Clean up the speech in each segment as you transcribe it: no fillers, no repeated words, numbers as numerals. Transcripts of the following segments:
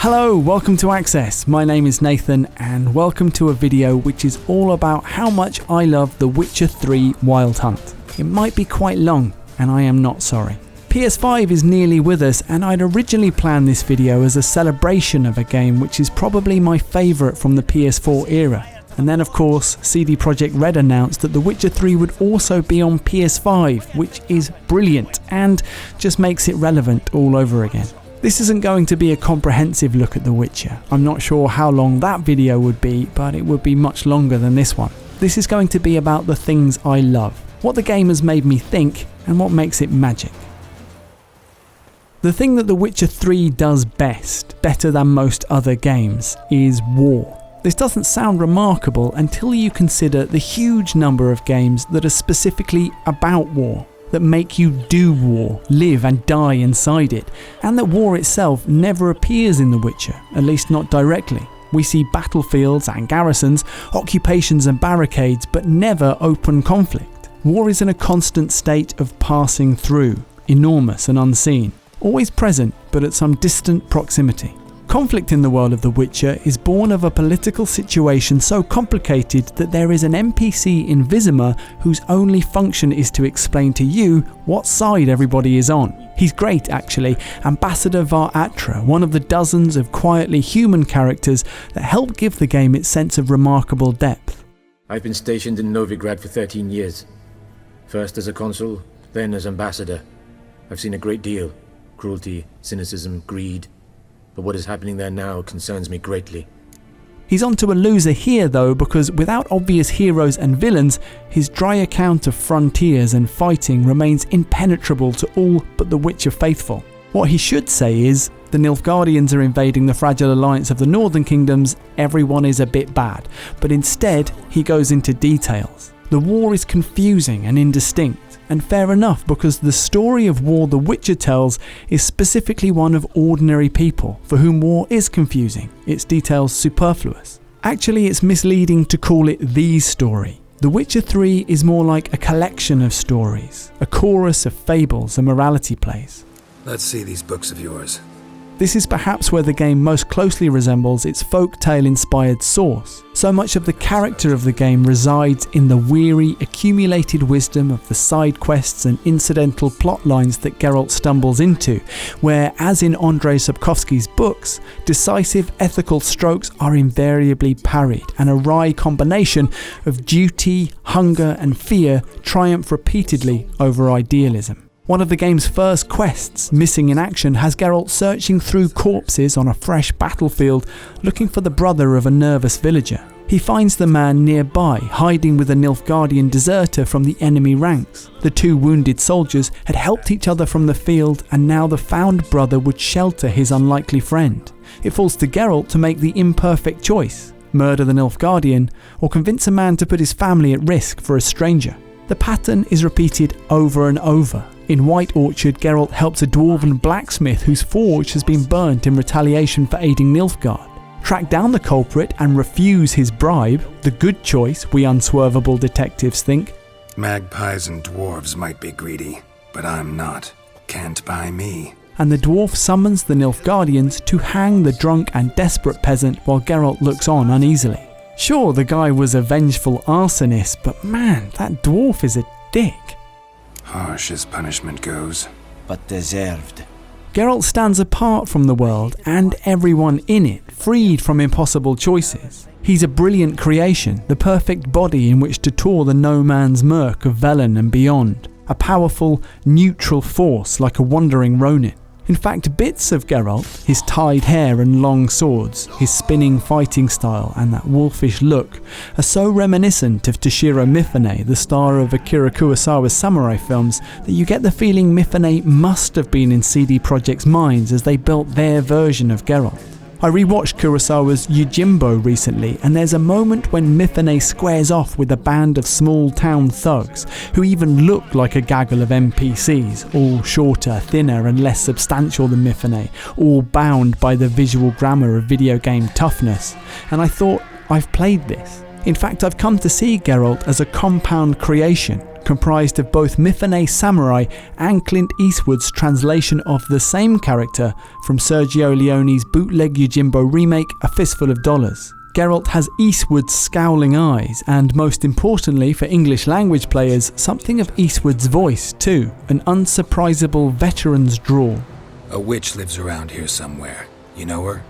Hello, welcome to Access. My name is Nathan and welcome to a video which is all about how much I love The Witcher 3 Wild Hunt. It might be quite long and I am not sorry. PS5 is nearly with us and I'd originally planned this video as a celebration of a game which is probably my favourite from the PS4 era. And then of course CD Projekt Red announced that The Witcher 3 would also be on PS5, which is brilliant and just makes it relevant all over again. This isn't going to be a comprehensive look at The Witcher. I'm not sure how long that video would be, but it would be much longer than this one. This is going to be about the things I love, what the game has made me think, and what makes it magic. The thing that The Witcher 3 does best, better than most other games, is war. This doesn't sound remarkable until you consider the huge number of games that are specifically about war, that make you do war, live and die inside it, and that war itself never appears in The Witcher, at least not directly. We see battlefields and garrisons, occupations and barricades, but never open conflict. War is in a constant state of passing through, enormous and unseen, always present but at some distant proximity. Conflict in the world of The Witcher is born of a political situation so complicated that there is an NPC in Vizima whose only function is to explain to you what side everybody is on. He's great actually, Ambassador Var Atra, one of the dozens of quietly human characters that help give the game its sense of remarkable depth. I've been stationed in Novigrad for 13 years. First as a consul, then as ambassador. I've seen a great deal. Cruelty, cynicism, greed. But what is happening there now concerns me greatly. He's onto a loser here though, because without obvious heroes and villains, his dry account of frontiers and fighting remains impenetrable to all but the Witcher faithful. What he should say is, the Nilfgaardians are invading the fragile alliance of the Northern Kingdoms, everyone is a bit bad, but instead he goes into details. The war is confusing and indistinct. And fair enough, because the story of war The Witcher tells is specifically one of ordinary people for whom war is confusing, its details superfluous. Actually, it's misleading to call it the story. The Witcher 3 is more like a collection of stories, a chorus of fables and morality plays. Let's see these books of yours. This is perhaps where the game most closely resembles its folktale-inspired source. So much of the character of the game resides in the weary, accumulated wisdom of the side quests and incidental plot lines that Geralt stumbles into, where, as in Andrzej Sapkowski's books, decisive ethical strokes are invariably parried, and a wry combination of duty, hunger and fear triumph repeatedly over idealism. One of the game's first quests, Missing in Action, has Geralt searching through corpses on a fresh battlefield looking for the brother of a nervous villager. He finds the man nearby, hiding with a Nilfgaardian deserter from the enemy ranks. The two wounded soldiers had helped each other from the field, and now the found brother would shelter his unlikely friend. It falls to Geralt to make the imperfect choice: murder the Nilfgaardian, or convince a man to put his family at risk for a stranger. The pattern is repeated over and over. In White Orchard, Geralt helps a dwarven blacksmith whose forge has been burnt in retaliation for aiding Nilfgaard. Track down the culprit and refuse his bribe, the good choice, we unswervable detectives think. Magpies and dwarves might be greedy, but I'm not. Can't buy me. And the dwarf summons the Nilfgaardians to hang the drunk and desperate peasant while Geralt looks on uneasily. Sure, the guy was a vengeful arsonist, but man, that dwarf is a dick. Harsh as punishment goes. But deserved. Geralt stands apart from the world and everyone in it, freed from impossible choices. He's a brilliant creation, the perfect body in which to tour the no man's murk of Velen and beyond. A powerful, neutral force like a wandering Ronin. In fact, bits of Geralt, his tied hair and long swords, his spinning fighting style and that wolfish look, are so reminiscent of Toshiro Mifune, the star of Akira Kurosawa's samurai films, that you get the feeling Mifune must have been in CD Projekt's minds as they built their version of Geralt. I rewatched Kurosawa's Yojimbo recently, and there's a moment when Mifune squares off with a band of small-town thugs who even look like a gaggle of NPCs, all shorter, thinner and less substantial than Mifune, all bound by the visual grammar of video game toughness. And I thought, I've played this. In fact, I've come to see Geralt as a compound creation, comprised of both Mifune Samurai and Clint Eastwood's translation of the same character from Sergio Leone's bootleg Yojimbo remake A Fistful of Dollars. Geralt has Eastwood's scowling eyes and, most importantly for English language players, something of Eastwood's voice too, an unsurprisable veteran's drawl. A witch lives around here somewhere. You know her?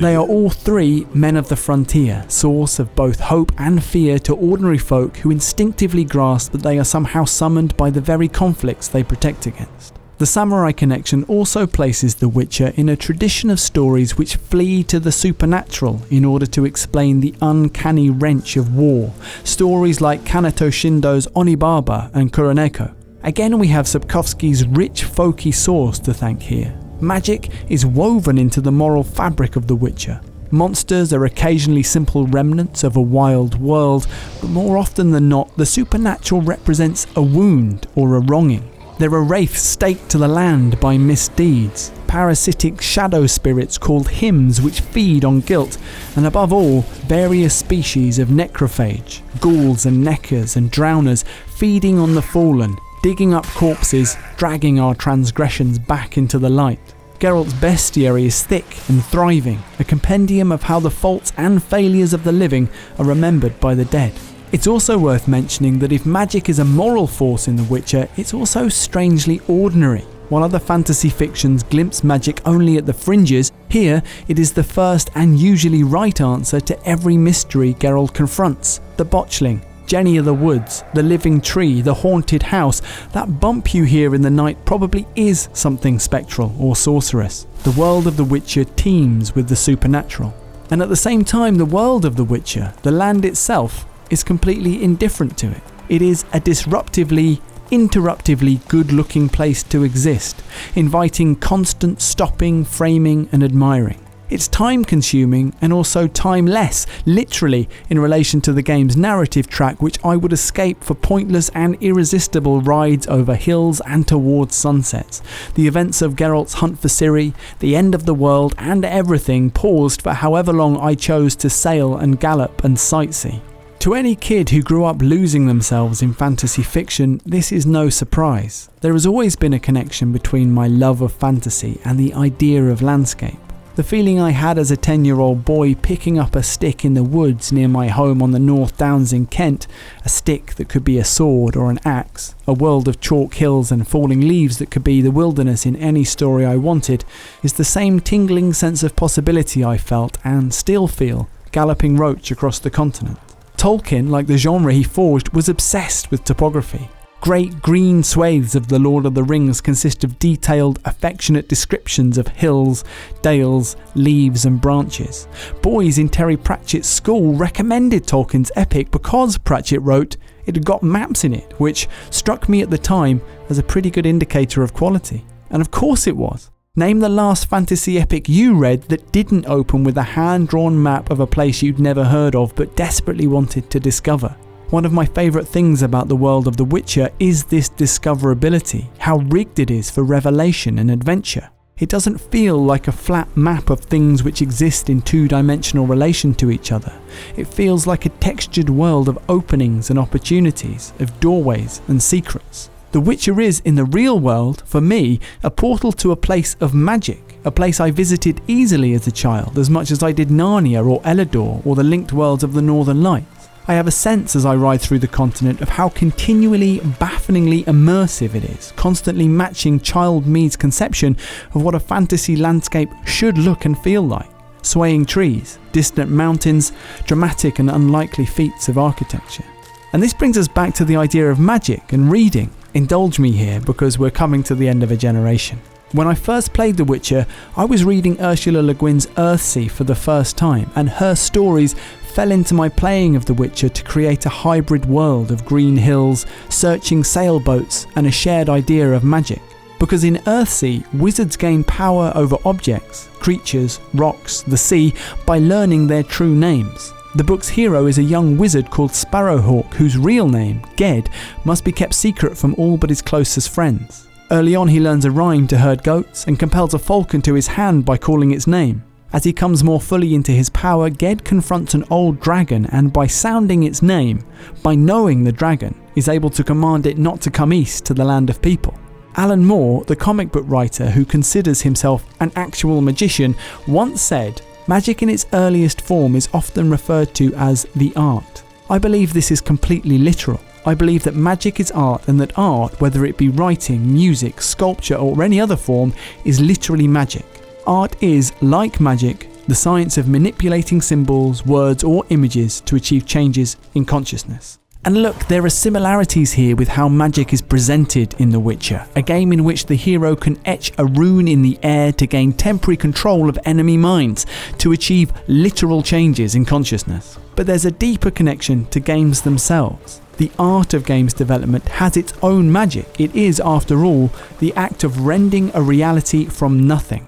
They are all three men of the frontier, source of both hope and fear to ordinary folk who instinctively grasp that they are somehow summoned by the very conflicts they protect against. The samurai connection also places The Witcher in a tradition of stories which flee to the supernatural in order to explain the uncanny wrench of war, stories like Kanato Shindo's Onibaba and Kuroneko. Again, we have Sapkowski's rich folky source to thank here. Magic is woven into the moral fabric of The Witcher. Monsters are occasionally simple remnants of a wild world, but more often than not, the supernatural represents a wound or a wronging. There are wraiths staked to the land by misdeeds, parasitic shadow spirits called hymns which feed on guilt, and above all, various species of necrophage, ghouls and neckers and drowners feeding on the fallen, digging up corpses, dragging our transgressions back into the light. Geralt's bestiary is thick and thriving, a compendium of how the faults and failures of the living are remembered by the dead. It's also worth mentioning that if magic is a moral force in The Witcher, it's also strangely ordinary. While other fantasy fictions glimpse magic only at the fringes, here it is the first and usually right answer to every mystery Geralt confronts. The botchling, Jenny of the Woods, the living tree, the haunted house, that bump you hear in the night probably is something spectral or sorcerous. The world of The Witcher teems with the supernatural. And at the same time, the world of The Witcher, the land itself, is completely indifferent to it. It is a disruptively, interruptively good-looking place to exist, inviting constant stopping, framing and admiring. It's time-consuming and also timeless, literally in relation to the game's narrative track, which I would escape for pointless and irresistible rides over hills and towards sunsets. The events of Geralt's hunt for Ciri, the end of the world and everything paused for however long I chose to sail and gallop and sightsee. To any kid who grew up losing themselves in fantasy fiction, this is no surprise. There has always been a connection between my love of fantasy and the idea of landscape. The feeling I had as a 10-year-old boy picking up a stick in the woods near my home on the North Downs in Kent, a stick that could be a sword or an axe, a world of chalk hills and falling leaves that could be the wilderness in any story I wanted, is the same tingling sense of possibility I felt and still feel galloping roach across the continent. Tolkien, like the genre he forged, was obsessed with topography. Great green swathes of The Lord of the Rings consist of detailed, affectionate descriptions of hills, dales, leaves and branches. Boys in Terry Pratchett's school recommended Tolkien's epic because, Pratchett wrote, it had got maps in it, which struck me at the time as a pretty good indicator of quality. And of course it was. Name the last fantasy epic you read that didn't open with a hand-drawn map of a place you'd never heard of but desperately wanted to discover. One of my favourite things about the world of The Witcher is this discoverability, how rigged it is for revelation and adventure. It doesn't feel like a flat map of things which exist in two-dimensional relation to each other. It feels like a textured world of openings and opportunities, of doorways and secrets. The Witcher is, in the real world, for me, a portal to a place of magic, a place I visited easily as a child, as much as I did Narnia or Elador or the linked worlds of the Northern Lights. I have a sense as I ride through the continent of how continually, bafflingly immersive it is, constantly matching child me's conception of what a fantasy landscape should look and feel like. Swaying trees, distant mountains, dramatic and unlikely feats of architecture. And this brings us back to the idea of magic and reading. Indulge me here because we're coming to the end of a generation. When I first played The Witcher, I was reading Ursula Le Guin's Earthsea for the first time, and her stories fell into my playing of The Witcher to create a hybrid world of green hills, searching sailboats, and a shared idea of magic. Because in Earthsea, wizards gain power over objects, creatures, rocks, the sea, by learning their true names. The book's hero is a young wizard called Sparrowhawk, whose real name, Ged, must be kept secret from all but his closest friends. Early on he learns a rhyme to herd goats and compels a falcon to his hand by calling its name. As he comes more fully into his power, Ged confronts an old dragon and by sounding its name, by knowing the dragon, is able to command it not to come east to the land of people. Alan Moore, the comic book writer who considers himself an actual magician, once said, "Magic in its earliest form is often referred to as the art." I believe this is completely literal. I believe that magic is art, and that art, whether it be writing, music, sculpture or any other form, is literally magic. Art is, like magic, the science of manipulating symbols, words or images to achieve changes in consciousness. And look, there are similarities here with how magic is presented in The Witcher, a game in which the hero can etch a rune in the air to gain temporary control of enemy minds, to achieve literal changes in consciousness. But there's a deeper connection to games themselves. The art of games development has its own magic. It is, after all, the act of rending a reality from nothing.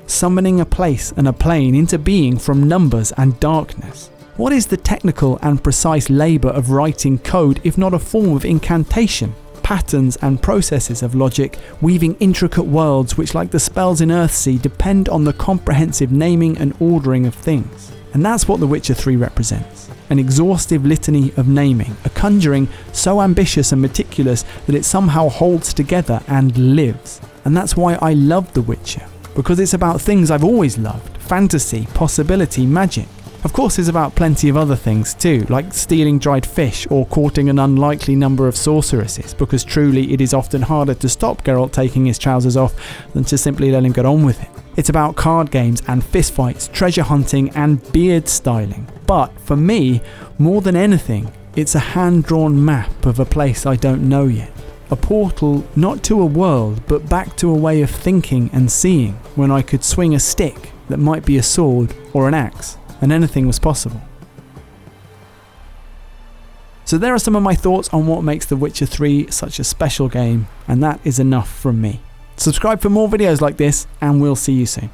Summoning a place and a plane into being from numbers and darkness. What is the technical and precise labour of writing code if not a form of incantation? Patterns and processes of logic, weaving intricate worlds which, like the spells in Earthsea, depend on the comprehensive naming and ordering of things. And that's what The Witcher 3 represents. An exhaustive litany of naming, a conjuring so ambitious and meticulous that it somehow holds together and lives. And that's why I love The Witcher, because it's about things I've always loved: fantasy, possibility, magic. Of course, it's about plenty of other things too, like stealing dried fish or courting an unlikely number of sorceresses, because truly it is often harder to stop Geralt taking his trousers off than to simply let him get on with it. It's about card games and fistfights, treasure hunting and beard styling. But for me, more than anything, it's a hand-drawn map of a place I don't know yet. A portal not to a world, but back to a way of thinking and seeing, when I could swing a stick that might be a sword or an axe, and anything was possible. So there are some of my thoughts on what makes The Witcher 3 such a special game, and that is enough from me. Subscribe for more videos like this, and we'll see you soon.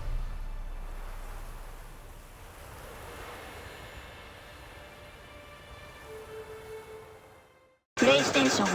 PlayStation